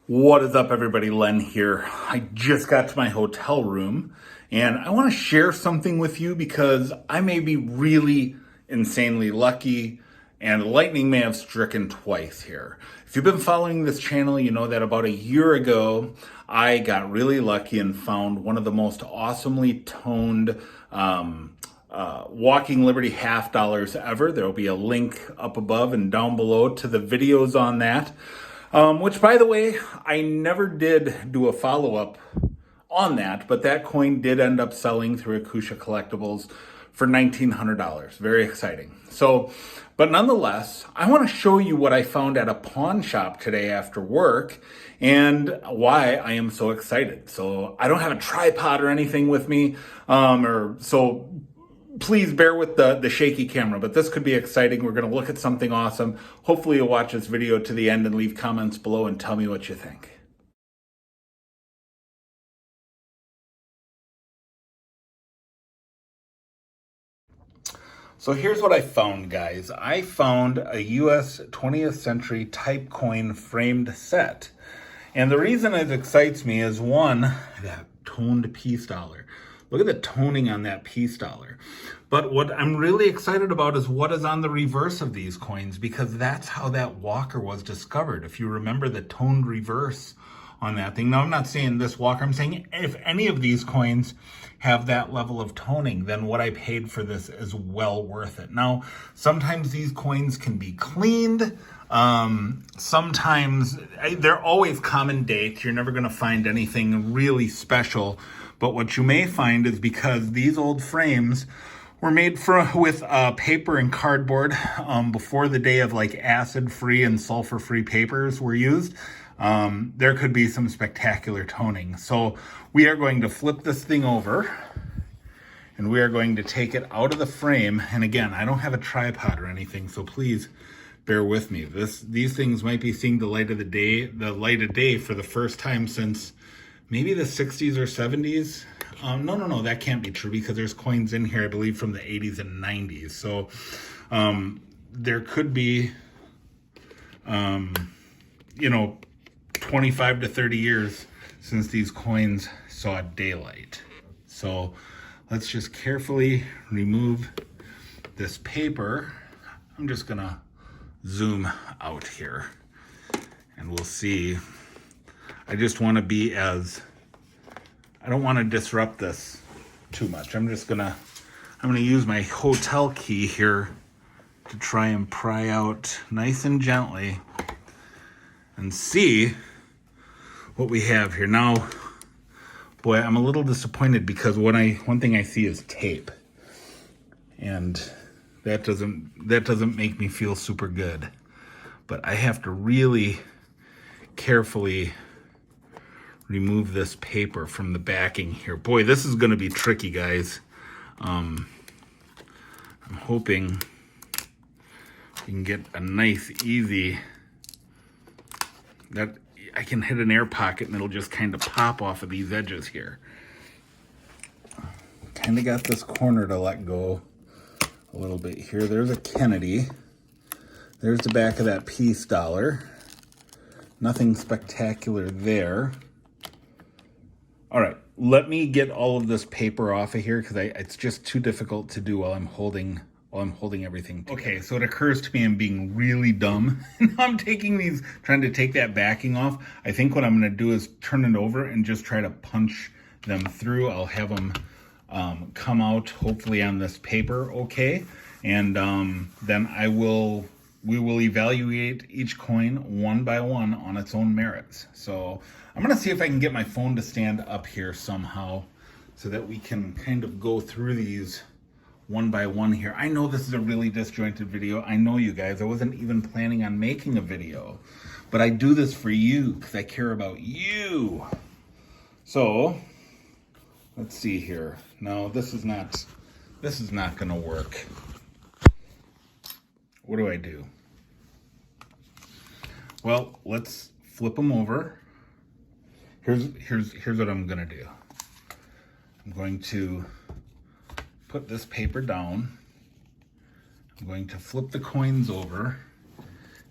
What is up, everybody? Len here. I just got to my hotel room and I want to share something with you because I may be really insanely lucky and lightning may have stricken twice here. If you've been following this channel, you know that about a year ago, I got really lucky and found one of the most awesomely toned Walking Liberty half dollars ever. There will be a link up above and down below to the videos on that. Which, by the way, I never did do a follow-up on that, but that coin did end up selling through Akusha Collectibles for $1,900. Very exciting. So, but nonetheless, I want to show you what I found at a pawn shop today after work and why I am so excited. So I don't have a tripod or anything with me, so please bear with the shaky camera, but this could be exciting. We're going to look at something awesome. Hopefully you'll watch this video to the end and leave comments below and tell me what you think. So here's what I found, guys. I found a US 20th century type coin framed set. And the reason it excites me is one, that toned peace dollar. Look at the toning on that peace dollar. But what I'm really excited about is what is on the reverse of these coins, because that's how that Walker was discovered. If you remember the toned reverse on that thing. Now, I'm not saying this Walker, I'm saying if any of these coins have that level of toning, then what I paid for this is well worth it. Now, sometimes these coins can be cleaned. Sometimes they're always common date. You're never going to find anything really special. But what you may find is because these old frames were made with paper and cardboard before the day of like acid-free and sulfur-free papers were used, there could be some spectacular toning. So we are going to flip this thing over and we are going to take it out of the frame. And again, I don't have a tripod or anything, so please bear with me. These things might be seeing the light of day for the first time since maybe the 60s or 70s. No, that can't be true because there's coins in here, I believe, from the 80s and 90s. So there could be, 25 to 30 years since these coins saw daylight. So let's just carefully remove this paper. I'm just gonna zoom out here and we'll see. I just want to be I don't want to disrupt this too much. I'm gonna use my hotel key here to try and pry out nice and gently and see what we have here. Now, boy, I'm a little disappointed because one thing I see is tape. And that doesn't make me feel super good. But I have to really carefully remove this paper from the backing here. Boy, this is going to be tricky, guys. I'm hoping we can get a nice, easy, that I can hit an air pocket and it'll just kind of pop off of these edges here. Kind of got this corner to let go a little bit here. There's a Kennedy. There's the back of that peace dollar. Nothing spectacular there. All right, let me get all of this paper off of here because it's just too difficult to do while I'm holding everything together. Okay, so it occurs to me I'm being really dumb. I'm trying to take that backing off. I think what I'm gonna do is turn it over and just try to punch them through. I'll have them come out hopefully on this paper, okay? And then we will evaluate each coin one by one on its own merits. So I'm gonna see if I can get my phone to stand up here somehow so that we can kind of go through these one by one here. I know this is a really disjointed video. I know, you guys, I wasn't even planning on making a video, but I do this for you because I care about you. So let's see here. No, this is not gonna work. What do I do? Well, let's flip them over. Here's what I'm gonna do. I'm going to put this paper down. I'm going to flip the coins over,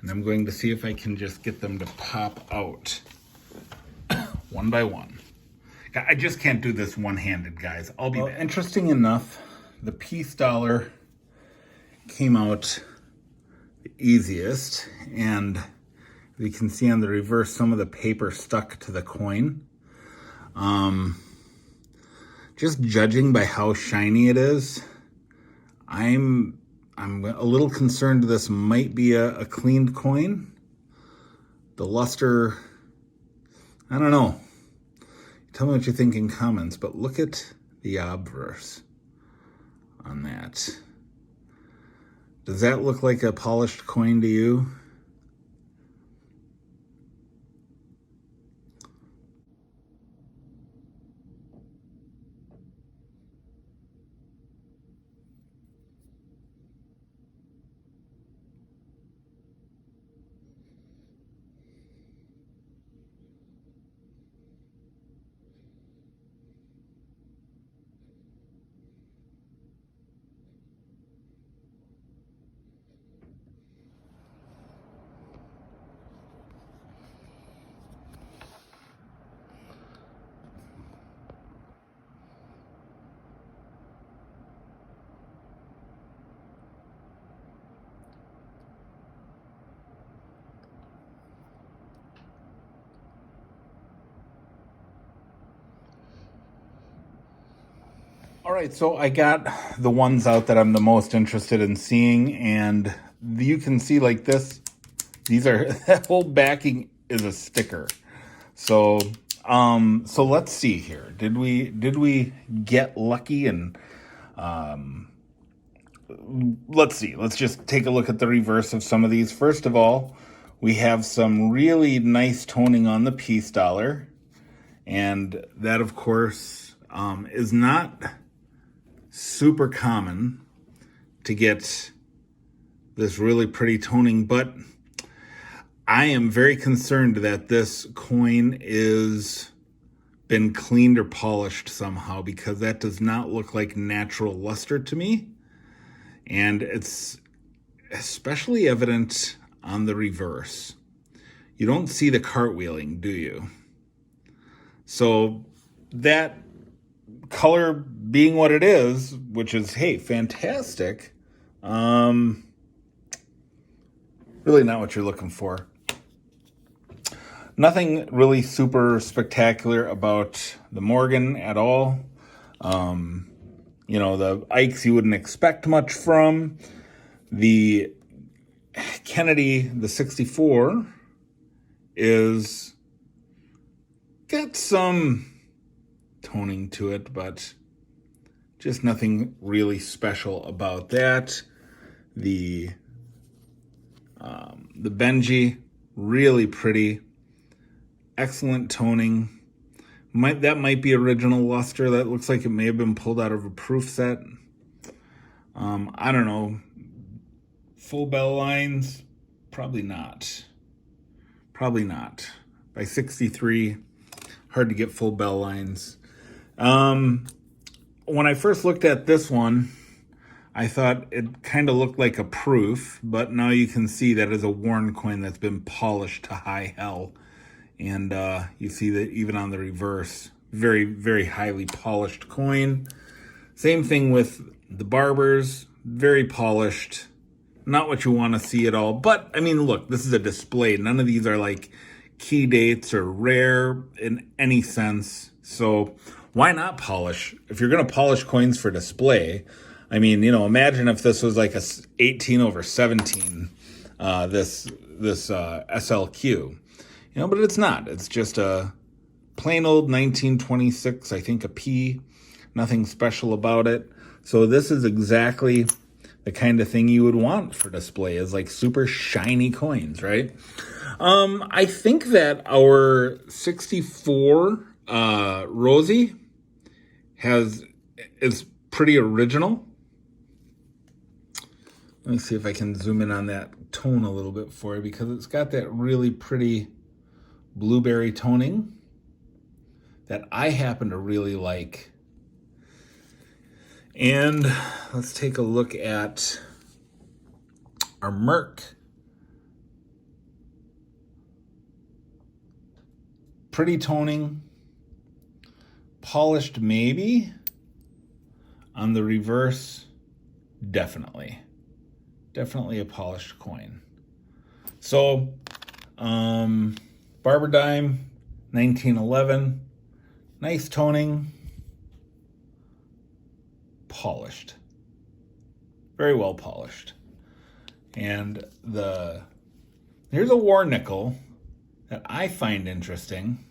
and I'm going to see if I can just get them to pop out. one by one. I just can't do this one-handed, guys. I'll be back. Interesting enough, the piece dollar came out the easiest, and you can see on the reverse some of the paper stuck to the coin. Just judging by how shiny it is, I'm a little concerned this might be a cleaned coin. The luster, I don't know. Tell me what you think in comments, but look at the obverse on that. Does that look like a polished coin to you? All right, so I got the ones out that I'm the most interested in seeing, and you can see like this, these are, that whole backing is a sticker. So, so let's see here. Did we get lucky? And let's see. Let's just take a look at the reverse of some of these. First of all, we have some really nice toning on the piece dollar, and that, of course, is not super common to get this really pretty toning, but I am very concerned that this coin is been cleaned or polished somehow, because that does not look like natural luster to me. And it's especially evident on the reverse. You don't see the cartwheeling, do you? So that color being what it is, which is, hey, fantastic, really not what you're looking for. Nothing really super spectacular about the Morgan at all. You know, the Ikes you wouldn't expect much from. The Kennedy, the 64, is got some toning to it, but just nothing really special about that. The Benji, really pretty, excellent toning. That might be original luster. That looks like it may have been pulled out of a proof set. I don't know. Full bell lines, probably not. Probably not. By 63, hard to get full bell lines. When I first looked at this one, I thought it kind of looked like a proof, but now you can see that is a worn coin that's been polished to high hell. And you see that even on the reverse, very, very highly polished coin. Same thing with the Barbers, very polished. Not what you want to see at all. But, I mean, look, this is a display. None of these are like key dates or rare in any sense. So why not polish? If you're going to polish coins for display, I mean, you know, imagine if this was like a 18/17, this SLQ. You know, but it's not. It's just a plain old 1926, I think, a P. Nothing special about it. So this is exactly the kind of thing you would want for display, is like super shiny coins, right? I think that our 64 Rosie is pretty original. Let me see if I can zoom in on that tone a little bit for you, because it's got that really pretty blueberry toning that I happen to really like. And let's take a look at our Merc. Pretty toning. Polished maybe. On the reverse, definitely. Definitely a polished coin. So, Barber Dime, 1911. Nice toning. Polished. Very well polished. And here's a war nickel that I find interesting.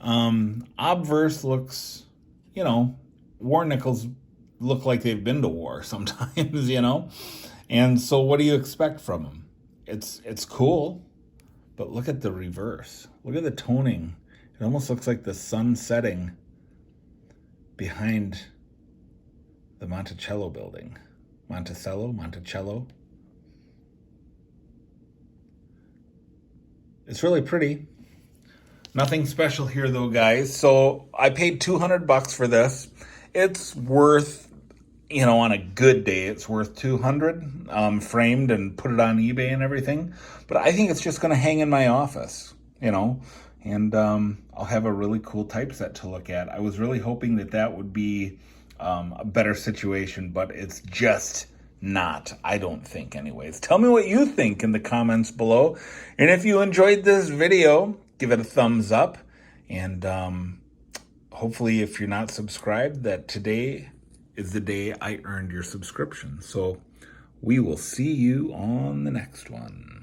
Obverse looks, war nickels look like they've been to war sometimes, And so what do you expect from them? It's cool, but look at the reverse. Look at the toning. It almost looks like the sun setting behind the Monticello building. Monticello. It's really pretty. Nothing special here though, guys. So I paid $200 for this. It's worth, on a good day, it's worth $200 framed and put it on eBay and everything. But I think it's just going to hang in my office, and I'll have a really cool typeset to look at. I was really hoping that would be a better situation, but it's just not, I don't think anyways. Tell me what you think in the comments below. And if you enjoyed this video, give it a thumbs up. And hopefully if you're not subscribed, that today is the day I earned your subscription. So we will see you on the next one.